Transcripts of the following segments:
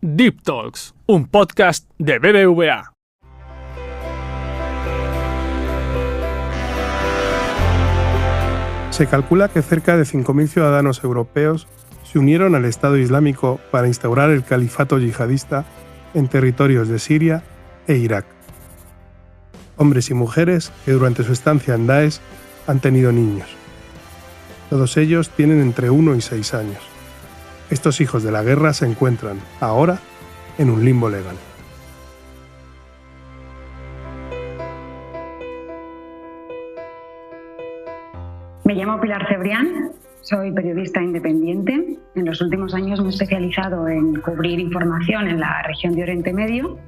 Deep Talks, un podcast de BBVA. Se calcula que cerca de 5.000 ciudadanos europeos se unieron al Estado Islámico para instaurar el califato yihadista en territorios de Siria e Irak. Hombres y mujeres que durante su estancia en Daesh han tenido niños. Todos ellos tienen entre 1 y 6 años. Estos hijos de la guerra se encuentran, ahora, en un limbo legal. Me llamo Pilar Cebrián, soy periodista independiente. En los últimos años me he especializado en cubrir información en la región de Oriente Medio.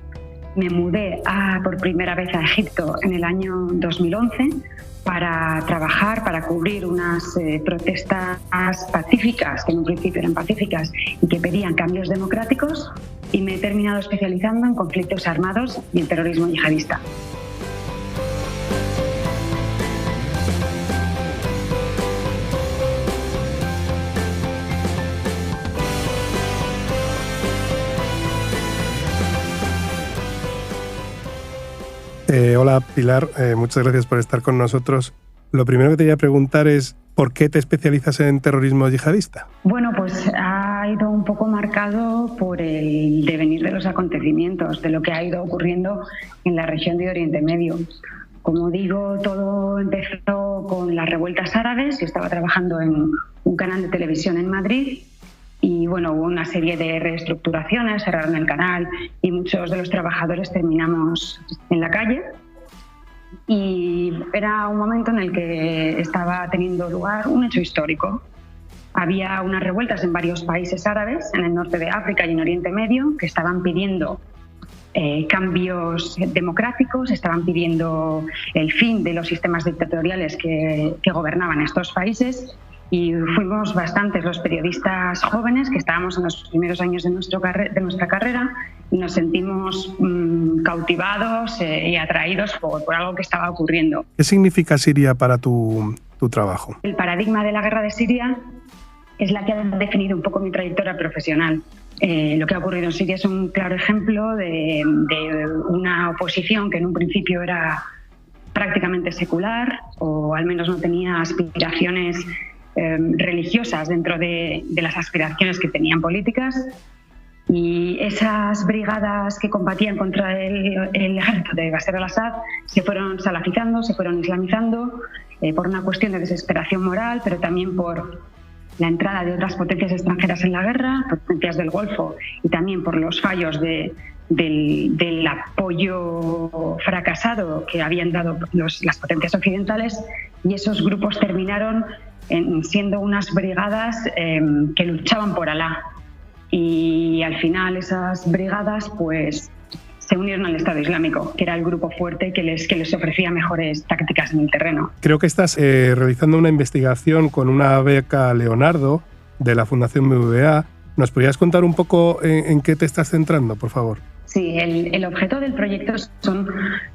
Me mudé por primera vez a Egipto en el año 2011 para trabajar, para cubrir unas protestas pacíficas, que en un principio eran pacíficas y que pedían cambios democráticos, y me he terminado especializando en conflictos armados y el terrorismo yihadista. Hola Pilar, muchas gracias por estar con nosotros. Lo primero que te voy a preguntar es ¿por qué te especializas en terrorismo yihadista? Bueno, pues ha ido un poco marcado por el devenir de los acontecimientos, de lo que ha ido ocurriendo en la región de Oriente Medio. Como digo, todo empezó con las revueltas árabes. Yo estaba trabajando en un canal de televisión en Madrid. Y bueno, hubo una serie de reestructuraciones, cerraron el canal y muchos de los trabajadores terminamos en la calle. Y era un momento en el que estaba teniendo lugar un hecho histórico. Había unas revueltas en varios países árabes, en el norte de África y en Oriente Medio, que estaban pidiendo cambios democráticos, estaban pidiendo el fin de los sistemas dictatoriales que gobernaban estos países. Y fuimos bastantes los periodistas jóvenes que estábamos en los primeros años de nuestra carrera y nos sentimos cautivados y atraídos por algo que estaba ocurriendo. ¿Qué significa Siria para tu trabajo? El paradigma de la guerra de Siria es la que ha definido un poco mi trayectoria profesional. Lo que ha ocurrido en Siria es un claro ejemplo de una oposición que en un principio era prácticamente secular, o al menos no tenía aspiraciones religiosas dentro de las aspiraciones que tenían políticas, y esas brigadas que combatían contra el ejército de Bashar al-Assad se fueron salafizando, se fueron islamizando por una cuestión de desesperación moral, pero también por la entrada de otras potencias extranjeras en la guerra, potencias del Golfo, y también por los fallos del apoyo fracasado que habían dado las potencias occidentales, y esos grupos terminaron siendo unas brigadas que luchaban por Alá. Y al final esas brigadas pues se unieron al Estado Islámico, que era el grupo fuerte que les ofrecía mejores tácticas en el terreno. Creo que estás realizando una investigación con una beca Leonardo de la Fundación BBVA. ¿Nos podrías contar un poco en qué te estás centrando, por favor? Sí, el objeto del proyecto son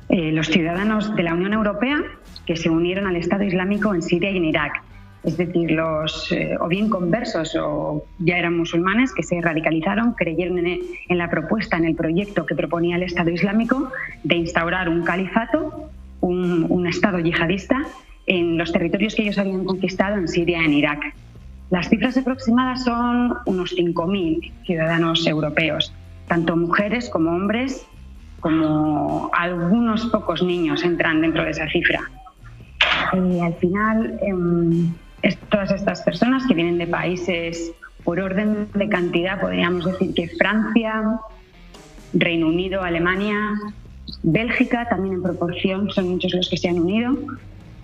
los ciudadanos de la Unión Europea que se unieron al Estado Islámico en Siria y en Irak. Es decir, los o bien conversos o ya eran musulmanes que se radicalizaron, creyeron en la propuesta, en el proyecto que proponía el Estado Islámico de instaurar un califato, un Estado yihadista en los territorios que ellos habían conquistado en Siria y en Irak. Las cifras aproximadas son unos 5.000 ciudadanos europeos, tanto mujeres como hombres, como algunos pocos niños entran dentro de esa cifra. Al final, todas estas personas que vienen de países, por orden de cantidad, podríamos decir que Francia, Reino Unido, Alemania, Bélgica, también en proporción, son muchos los que se han unido.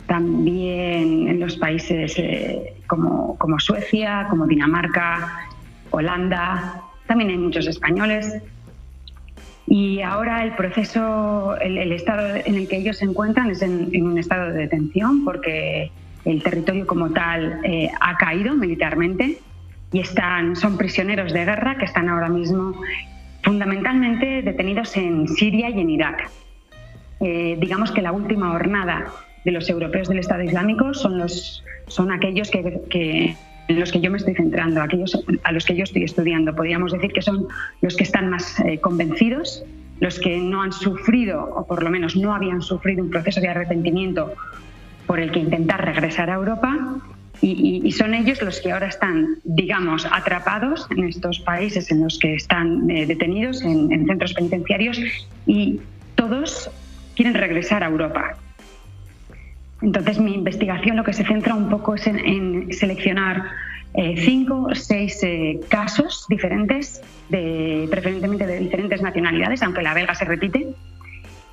También en los países como Suecia, como Dinamarca, Holanda, también hay muchos españoles. Y ahora el proceso, el estado en el que ellos se encuentran es en un estado de detención, porque el territorio como tal ha caído militarmente y son prisioneros de guerra que están ahora mismo fundamentalmente detenidos en Siria y en Irak. Digamos que la última hornada de los europeos del Estado Islámico son aquellos que los que yo me estoy centrando, aquellos a los que yo estoy estudiando, podríamos decir que son los que están más convencidos, los que no han sufrido, o por lo menos no habían sufrido un proceso de arrepentimiento por el que intentar regresar a Europa, y son ellos los que ahora están, digamos, atrapados en estos países en los que están detenidos, en centros penitenciarios, y todos quieren regresar a Europa. Entonces mi investigación lo que se centra un poco es en seleccionar 5 o 6 casos diferentes, preferentemente de diferentes nacionalidades, aunque la belga se repite,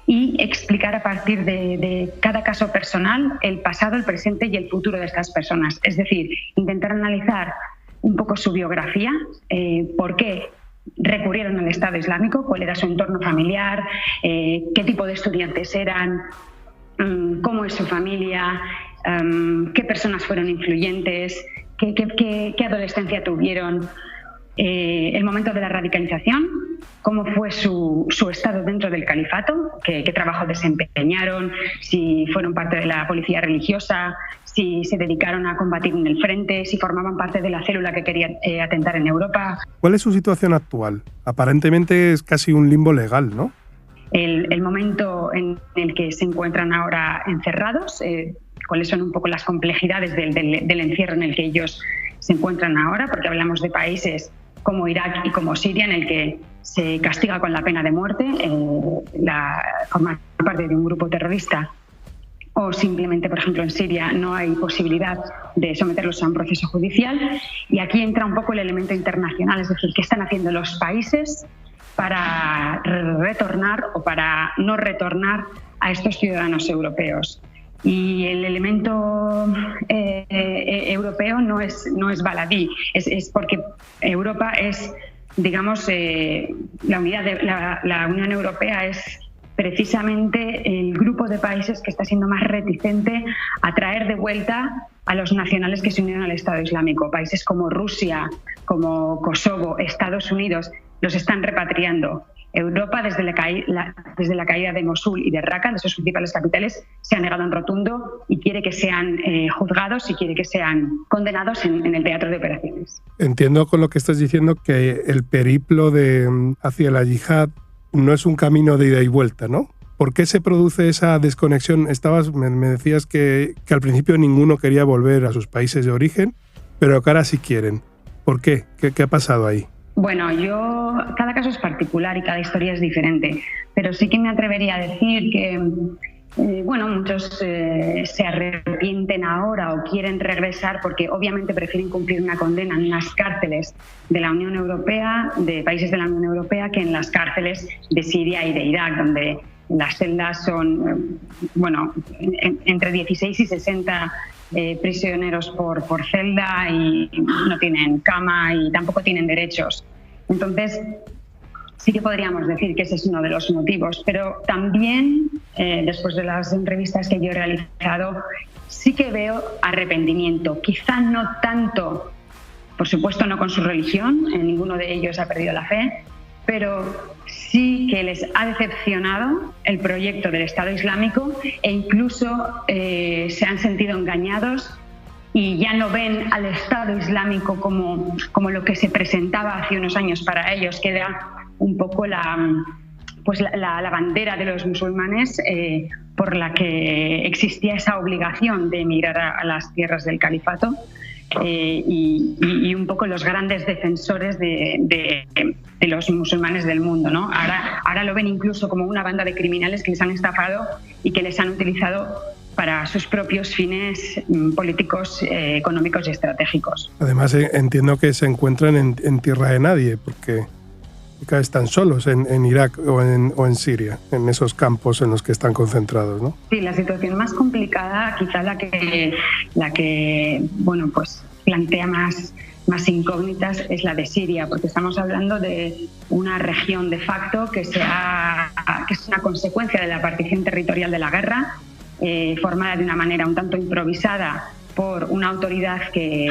y explicar a partir de cada caso personal el pasado, el presente y el futuro de estas personas. Es decir, intentar analizar un poco su biografía, por qué recurrieron al Estado Islámico, cuál era su entorno familiar, qué tipo de estudiantes eran, cómo es su familia, qué personas fueron influyentes, qué adolescencia tuvieron, el momento de la radicalización, cómo fue su estado dentro del califato, qué trabajo desempeñaron, si fueron parte de la policía religiosa, si se dedicaron a combatir en el frente, si formaban parte de la célula que quería atentar en Europa. ¿Cuál es su situación actual? Aparentemente es casi un limbo legal, ¿no? El momento en el que se encuentran ahora encerrados, cuáles son un poco las complejidades del encierro en el que ellos se encuentran ahora, porque hablamos de países como Irak y como Siria, en el que se castiga con la pena de muerte, formar parte de un grupo terrorista, o simplemente, por ejemplo, en Siria no hay posibilidad de someterlos a un proceso judicial. Y aquí entra un poco el elemento internacional, es decir, qué están haciendo los países para retornar o para no retornar a estos ciudadanos europeos. Y el elemento europeo no es baladí, es porque Europa es, digamos, la Unión Europea es precisamente el grupo de países que está siendo más reticente a traer de vuelta a los nacionales que se unieron al Estado Islámico. Países como Rusia, como Kosovo, Estados Unidos, los están repatriando. Europa, desde la caída de Mosul y de Raqqa, de sus principales capitales, se ha negado en rotundo y quiere que sean juzgados y quiere que sean condenados en el teatro de operaciones. Entiendo con lo que estás diciendo que el periplo hacia la yihad no es un camino de ida y vuelta, ¿no? ¿Por qué se produce esa desconexión? Me decías que al principio ninguno quería volver a sus países de origen, pero que ahora sí quieren. ¿Por qué? ¿Qué ha pasado ahí? Bueno, cada caso es particular y cada historia es diferente, pero sí que me atrevería a decir que muchos se arrepienten ahora o quieren regresar porque obviamente prefieren cumplir una condena en unas cárceles de la Unión Europea, de países de la Unión Europea, que en las cárceles de Siria y de Irak, donde las celdas son entre 16 y 60 prisioneros por celda y no tienen cama y tampoco tienen derechos. Entonces, sí que podríamos decir que ese es uno de los motivos, pero también, después de las entrevistas que yo he realizado, sí que veo arrepentimiento. Quizá no tanto, por supuesto no con su religión, ninguno de ellos ha perdido la fe, pero sí que les ha decepcionado el proyecto del Estado Islámico e incluso se han sentido engañados y ya no ven al Estado Islámico como lo que se presentaba hace unos años para ellos, que era un poco la bandera de los musulmanes por la que existía esa obligación de emigrar a las tierras del califato. Y un poco los grandes defensores de los musulmanes del mundo, ¿no? Ahora lo ven incluso como una banda de criminales que les han estafado y que les han utilizado para sus propios fines políticos, económicos y estratégicos. Además, entiendo que se encuentran en tierra de nadie, porque están solos en Irak o en Siria, en esos campos en los que están concentrados, ¿no? Sí, la situación más complicada, quizá la que plantea más incógnitas, es la de Siria, porque estamos hablando de una región de facto que es una consecuencia de la partición territorial de la guerra, formada de una manera un tanto improvisada por una autoridad que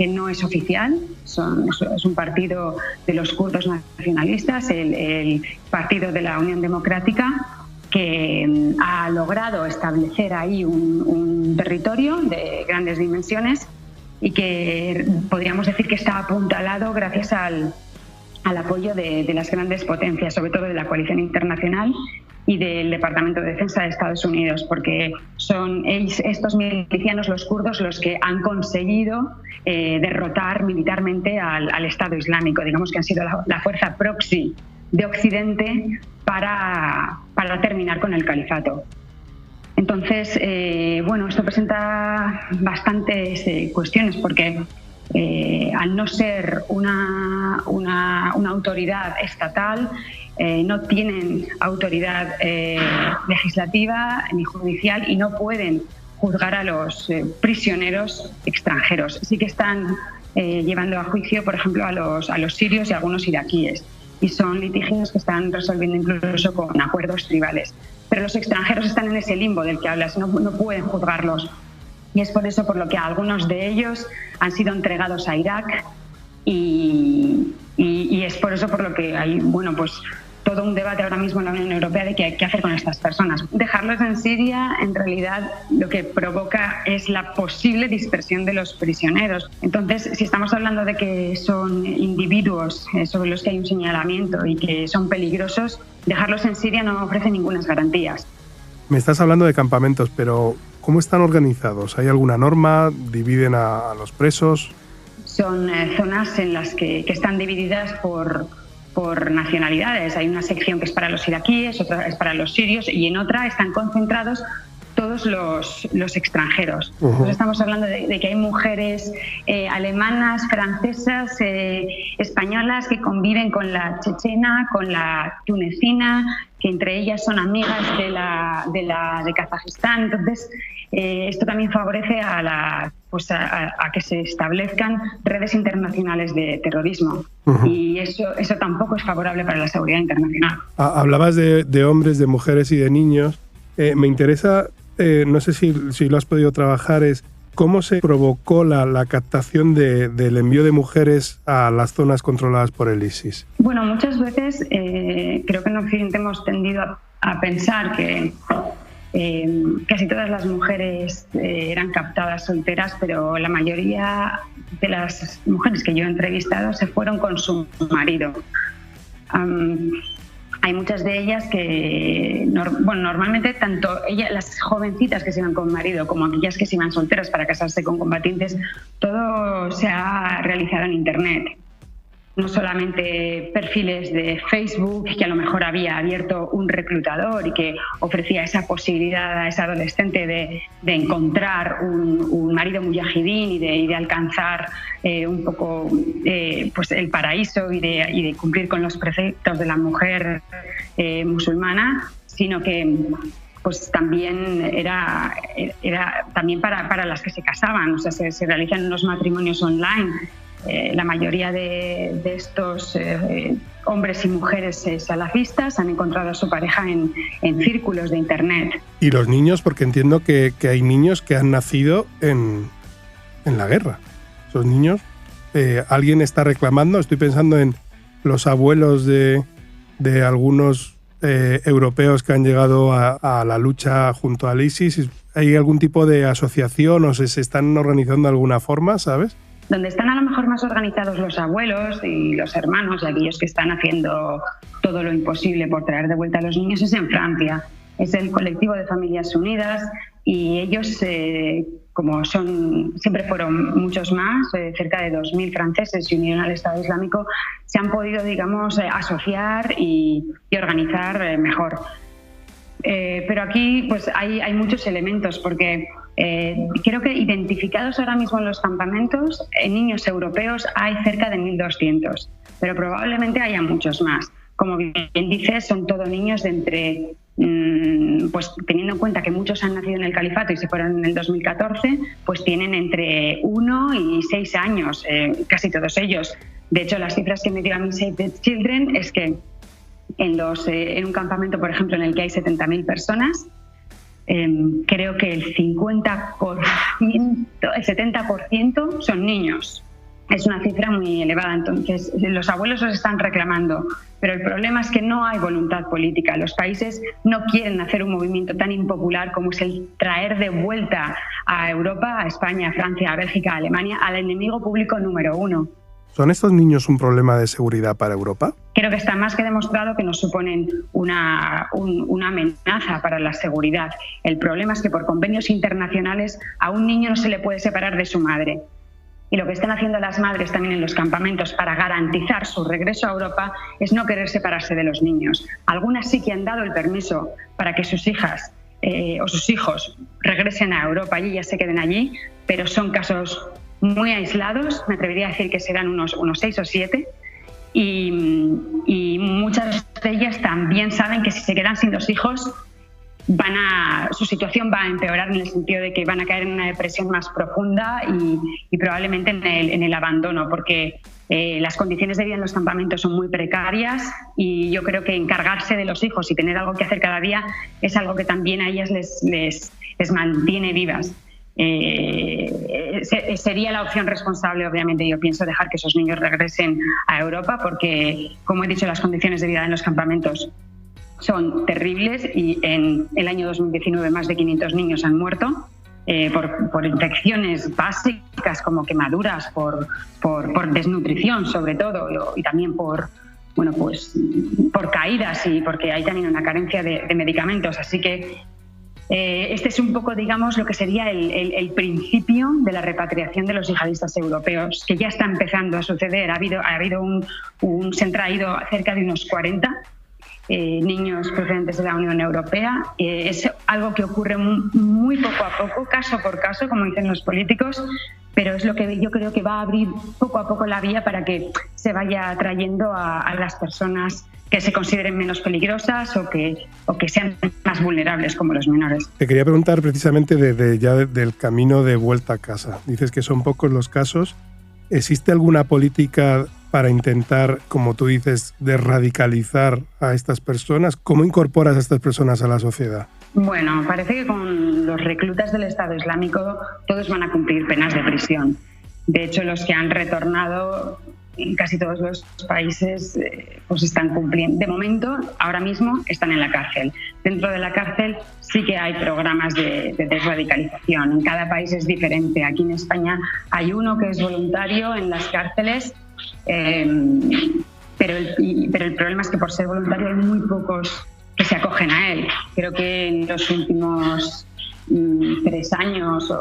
no es oficial, es un partido de los kurdos nacionalistas, el partido de la Unión Democrática, que ha logrado establecer ahí un territorio de grandes dimensiones y que podríamos decir que está apuntalado gracias al apoyo de las grandes potencias, sobre todo de la coalición internacional y del Departamento de Defensa de Estados Unidos, porque son estos milicianos, los kurdos, los que han conseguido derrotar militarmente al Estado Islámico. Digamos que han sido la fuerza proxy de Occidente para terminar con el califato. Entonces, esto presenta bastantes cuestiones, porque al no ser una autoridad estatal, no tienen autoridad legislativa ni judicial y no pueden juzgar a los prisioneros extranjeros. Sí que están llevando a juicio, por ejemplo, a los sirios y a algunos iraquíes, y son litigios que están resolviendo incluso con acuerdos tribales. Pero los extranjeros están en ese limbo del que hablas, no pueden juzgarlos. Y es por eso por lo que algunos de ellos han sido entregados a Irak y es por eso por lo que hay todo un debate ahora mismo en la Unión Europea de qué hacer con estas personas. Dejarlos en Siria, en realidad, lo que provoca es la posible dispersión de los prisioneros. Entonces, si estamos hablando de que son individuos sobre los que hay un señalamiento y que son peligrosos, dejarlos en Siria no ofrece ninguna garantías. Me estás hablando de campamentos, pero ¿cómo están organizados? ¿Hay alguna norma? ¿Dividen a los presos? Son zonas en las que están divididas por nacionalidades. Hay una sección que es para los iraquíes, otra es para los sirios y en otra están concentrados todos los extranjeros. Entonces estamos hablando de que hay mujeres alemanas, francesas, españolas que conviven con la chechena, con la tunecina, que entre ellas son amigas de Kazajistán. Entonces esto también favorece a que se establezcan redes internacionales de terrorismo. Y eso tampoco es favorable para la seguridad internacional. Hablabas de hombres, de mujeres y de niños. Me interesa, no sé si lo has podido trabajar, es cómo se provocó la captación del envío de mujeres a las zonas controladas por el ISIS. Bueno, muchas veces creo que en Occidente hemos tendido a pensar que casi todas las mujeres eran captadas solteras, pero la mayoría de las mujeres que yo he entrevistado se fueron con su marido. Hay muchas de ellas que, normalmente tanto las jovencitas que se iban con marido como aquellas que se iban solteras para casarse con combatientes, todo se ha realizado en Internet. No solamente perfiles de Facebook, que a lo mejor había abierto un reclutador y que ofrecía esa posibilidad a esa adolescente de encontrar un marido mujahidín y de alcanzar un poco el paraíso y de cumplir con los preceptos de la mujer musulmana, sino que también era también para las que se casaban. O sea, se realizan unos matrimonios online. La mayoría de estos hombres y mujeres salafistas han encontrado a su pareja en círculos de Internet. Y los niños, porque entiendo que hay niños que han nacido en la guerra. Esos niños, alguien está reclamando, estoy pensando en los abuelos de algunos europeos que han llegado a la lucha junto al ISIS. ¿Hay algún tipo de asociación o se están organizando de alguna forma, sabes? Donde están a lo mejor más organizados los abuelos y los hermanos y aquellos que están haciendo todo lo imposible por traer de vuelta a los niños es en Francia. Es el colectivo de Familias Unidas y ellos, como siempre fueron muchos más, cerca de 2.000 franceses se unieron al Estado Islámico, se han podido, asociar y organizar mejor. Pero aquí hay muchos elementos porque creo que identificados ahora mismo en los campamentos, en niños europeos hay cerca de 1.200, pero probablemente haya muchos más. Como bien dices, son todos niños de entre, teniendo en cuenta que muchos han nacido en el califato y se fueron en el 2014, pues tienen entre 1 y 6 años, casi todos ellos. De hecho, las cifras que me dio a mí Save the Children es que en un campamento, por ejemplo, en el que hay 70.000 personas, creo que el 70% son niños. es una cifra muy elevada. Entonces, los abuelos los están reclamando, pero el problema es que no hay voluntad política. Los países no quieren hacer un movimiento tan impopular como es el traer de vuelta a Europa, a España, a Francia, a Bélgica, a Alemania, al enemigo público número uno. ¿Son estos niños un problema de seguridad para Europa? Creo que está más que demostrado que nos suponen una amenaza para la seguridad. El problema es que por convenios internacionales a un niño no se le puede separar de su madre. Y lo que están haciendo las madres también en los campamentos para garantizar su regreso a Europa es no querer separarse de los niños. Algunas sí que han dado el permiso para que sus hijas o sus hijos regresen a Europa y ellas se queden allí, pero son casos muy aislados. Me atrevería a decir que serán unos 6 o 7. Y muchas de ellas también saben que si se quedan sin los hijos, su situación va a empeorar, en el sentido de que van a caer en una depresión más profunda y probablemente en el abandono, porque las condiciones de vida en los campamentos son muy precarias, y yo creo que encargarse de los hijos y tener algo que hacer cada día es algo que también a ellas les mantiene vivas. Sería la opción responsable, obviamente, yo pienso, dejar que esos niños regresen a Europa, porque, como he dicho, las condiciones de vida en los campamentos son terribles, y en el año 2019 más de 500 niños han muerto por infecciones básicas como quemaduras, por desnutrición sobre todo, y también por caídas, y porque hay también una carencia de medicamentos. Así que este es un poco, digamos, lo que sería el principio de la repatriación de los yihadistas europeos, que ya está empezando a suceder. Se han traído cerca de unos 40 niños procedentes de la Unión Europea. Es algo que ocurre muy poco a poco, caso por caso, como dicen los políticos, pero es lo que yo creo que va a abrir poco a poco la vía para que se vaya atrayendo a las personas que se consideren menos peligrosas o que sean más vulnerables, como los menores. Te quería preguntar precisamente del camino de vuelta a casa. Dices que son pocos los casos. ¿Existe alguna política para intentar, como tú dices, desradicalizar a estas personas? ¿Cómo incorporas a estas personas a la sociedad? Bueno, parece que con los reclutas del Estado Islámico todos van a cumplir penas de prisión. De hecho, los que han retornado en casi todos los países pues están cumpliendo. De momento, ahora mismo están en la cárcel. Dentro de la cárcel sí que hay programas de desradicalización. En cada país es diferente. Aquí en España hay uno que es voluntario en las cárceles, pero el problema es que por ser voluntario hay muy pocos que se acogen a él. Creo que en los últimos 3 años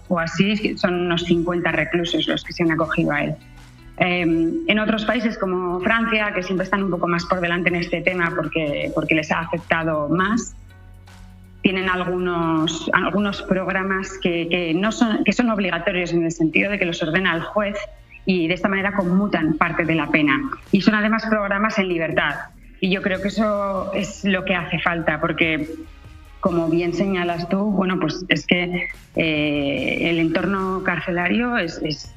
o así son unos 50 reclusos los que se han acogido a él. En otros países como Francia, que siempre están un poco más por delante en este tema porque les ha afectado más, tienen algunos programas que son obligatorios, en el sentido de que los ordena el juez, y de esta manera conmutan parte de la pena. Y son además programas en libertad. Y yo creo que eso es lo que hace falta, porque, como bien señalas tú, bueno, pues es que el entorno carcelario es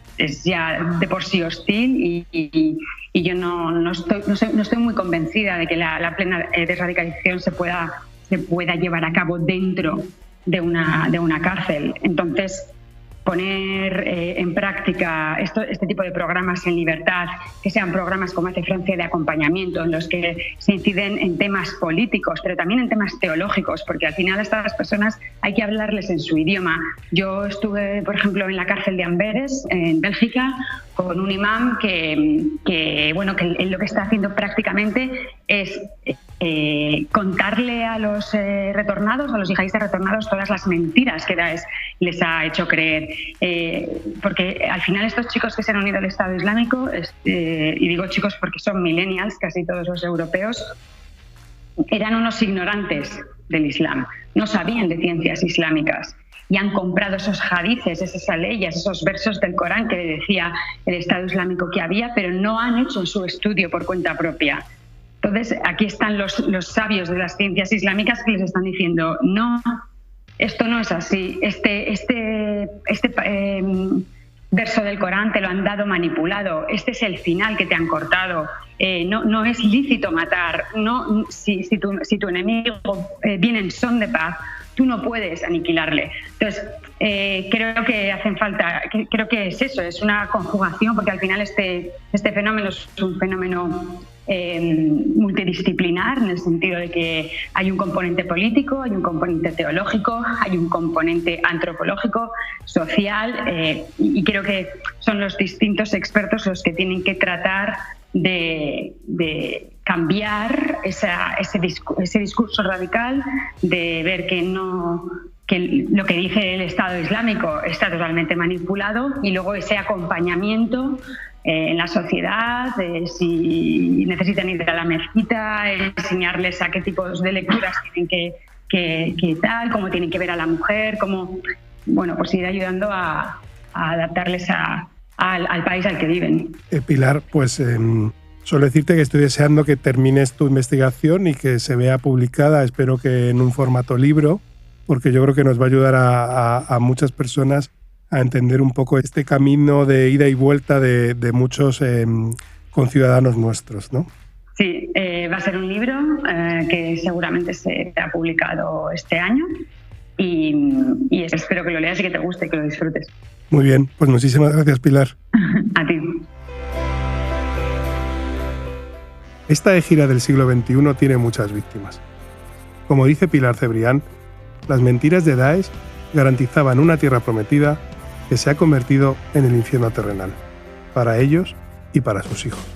ya de por sí hostil, y yo no estoy muy convencida de que la plena desradicalización se pueda llevar a cabo dentro de una cárcel. Entonces, poner en práctica este tipo de programas en libertad, que sean programas, como hace Francia, de acompañamiento, en los que se inciden en temas políticos, pero también en temas teológicos, porque al final a estas personas hay que hablarles en su idioma. Yo estuve, por ejemplo, en la cárcel de Amberes, en Bélgica, con un imam que él lo que está haciendo prácticamente es contarle a los retornados, a los yihadistas retornados, todas las mentiras que Daesh les ha hecho creer. Porque al final estos chicos que se han unido al Estado Islámico, y digo chicos porque son millennials, casi todos los europeos, eran unos ignorantes del Islam, no sabían de ciencias islámicas, y han comprado esos hadices, esas aleyas, esos versos del Corán que decía el Estado Islámico que había, pero no han hecho su estudio por cuenta propia. Entonces, aquí están los sabios de las ciencias islámicas que les están diciendo: no, esto no es así. Este verso del Corán te lo han dado manipulado. Este es el final que te han cortado. No es lícito matar. No, si tu enemigo viene en son de paz, tú no puedes aniquilarle. Entonces, creo que hacen falta, creo que es eso, es una conjugación, porque al final este fenómeno es un fenómeno multidisciplinar, en el sentido de que hay un componente político, hay un componente teológico, hay un componente antropológico, social, y creo que son los distintos expertos los que tienen que tratar de cambiar ese discurso radical, de ver que lo que dice el Estado Islámico está totalmente manipulado, y luego ese acompañamiento en la sociedad, si necesitan ir a la mezquita, enseñarles a qué tipos de lecturas tienen que tal, cómo tienen que ver a la mujer, cómo, bueno, pues ir ayudando a adaptarles al país al que viven. Pilar, pues solo decirte que estoy deseando que termines tu investigación y que se vea publicada, espero que en un formato libro, porque yo creo que nos va a ayudar a muchas personas a entender un poco este camino de ida y vuelta de muchos conciudadanos nuestros, ¿no? Sí, va a ser un libro que seguramente será publicado este año y espero que lo leas y que te guste y que lo disfrutes. Muy bien, pues muchísimas gracias, Pilar. A ti. Esta égida del siglo XXI tiene muchas víctimas. Como dice Pilar Cebrián, las mentiras de Daesh garantizaban una tierra prometida que se ha convertido en el infierno terrenal, para ellos y para sus hijos.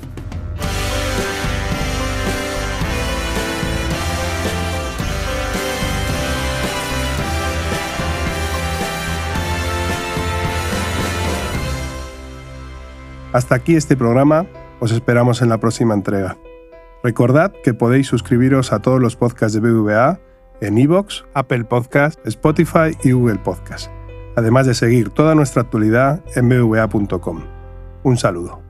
Hasta aquí este programa, os esperamos en la próxima entrega. Recordad que podéis suscribiros a todos los podcasts de BBVA en iVoox, Apple Podcast, Spotify y Google Podcast, además de seguir toda nuestra actualidad en bbva.com. Un saludo.